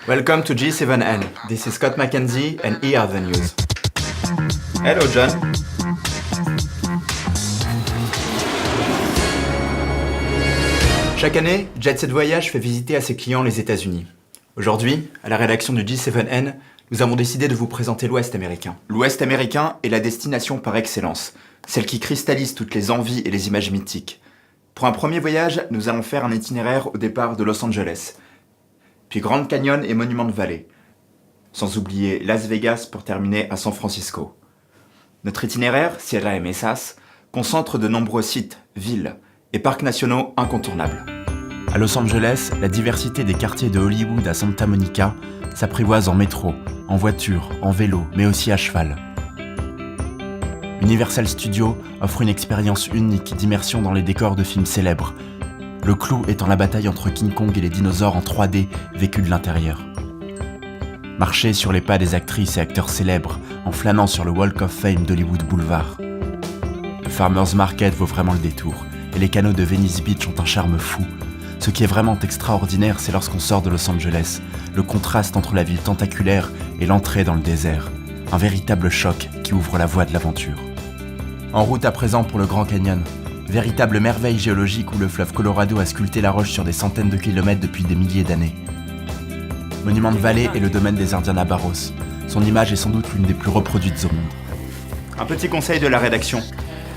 Welcome to G7N. This is Scott McKenzie and here are the news. Hello, John. Chaque année, Jet Set Voyage fait visiter à ses clients les États-Unis. Aujourd'hui, à la rédaction du G7N, nous avons décidé de vous présenter l'Ouest américain. L'Ouest américain est la destination par excellence, celle qui cristallise toutes les envies et les images mythiques. Pour un premier voyage, nous allons faire un itinéraire au départ de Los Angeles, puis Grand Canyon et Monument Valley, sans oublier Las Vegas pour terminer à San Francisco. Notre itinéraire, Sierra et Mesas, concentre de nombreux sites, villes et parcs nationaux incontournables. À Los Angeles, la diversité des quartiers de Hollywood à Santa Monica s'apprivoise en métro, en voiture, en vélo, mais aussi à cheval. Universal Studios offre une expérience unique d'immersion dans les décors de films célèbres, le clou étant la bataille entre King Kong et les dinosaures en 3D vécue de l'intérieur. Marcher sur les pas des actrices et acteurs célèbres en flânant sur le Walk of Fame d'Hollywood Boulevard. Le Farmers Market vaut vraiment le détour, et les canaux de Venice Beach ont un charme fou. Ce qui est vraiment extraordinaire, c'est lorsqu'on sort de Los Angeles, le contraste entre la ville tentaculaire et l'entrée dans le désert. Un véritable choc qui ouvre la voie de l'aventure. En route à présent pour le Grand Canyon, véritable merveille géologique où le fleuve Colorado a sculpté la roche sur des centaines de kilomètres depuis des milliers d'années. Monument Valley est le domaine des Indiana Barros. Son image est sans doute l'une des plus reproduites au monde. Un petit conseil de la rédaction.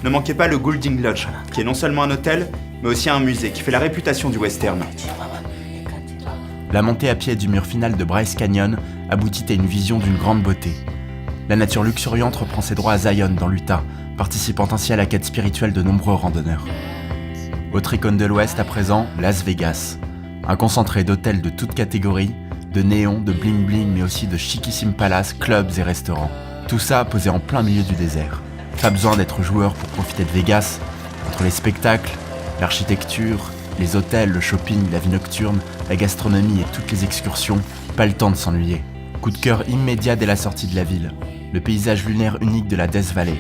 Ne manquez pas le Goulding Lodge, qui est non seulement un hôtel, mais aussi un musée qui fait la réputation du western. La montée à pied du mur final de Bryce Canyon aboutit à une vision d'une grande beauté. La nature luxuriante reprend ses droits à Zion dans l'Utah, participant ainsi à la quête spirituelle de nombreux randonneurs. Autre icône de l'Ouest à présent, Las Vegas. Un concentré d'hôtels de toutes catégories, de néons, de bling-bling, mais aussi de chiquissimes palaces, clubs et restaurants. Tout ça posé en plein milieu du désert. Pas besoin d'être joueur pour profiter de Vegas. Entre les spectacles, l'architecture, les hôtels, le shopping, la vie nocturne, la gastronomie et toutes les excursions, pas le temps de s'ennuyer. Coup de cœur immédiat dès la sortie de la ville. Le paysage lunaire unique de la Death Valley.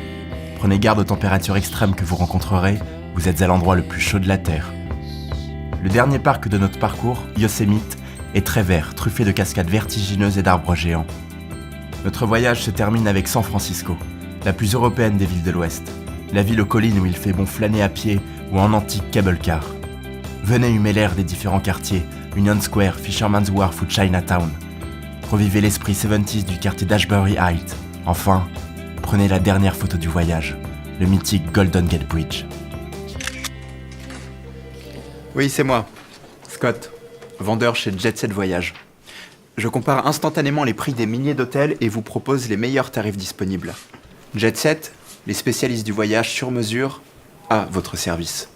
Prenez garde aux températures extrêmes que vous rencontrerez, vous êtes à l'endroit le plus chaud de la Terre. Le dernier parc de notre parcours, Yosemite, est très vert, truffé de cascades vertigineuses et d'arbres géants. Notre voyage se termine avec San Francisco, la plus européenne des villes de l'Ouest. La ville aux collines où il fait bon flâner à pied ou en antique cable car. Venez humer l'air des différents quartiers, Union Square, Fisherman's Wharf ou Chinatown. Revivez l'esprit 70s du quartier d'Ashbury Heights. Enfin, prenez la dernière photo du voyage, le mythique Golden Gate Bridge. Oui, c'est moi, Scott, vendeur chez Jet Set Voyage. Je compare instantanément les prix des milliers d'hôtels et vous propose les meilleurs tarifs disponibles. Jet Set, les spécialistes du voyage sur mesure, à votre service.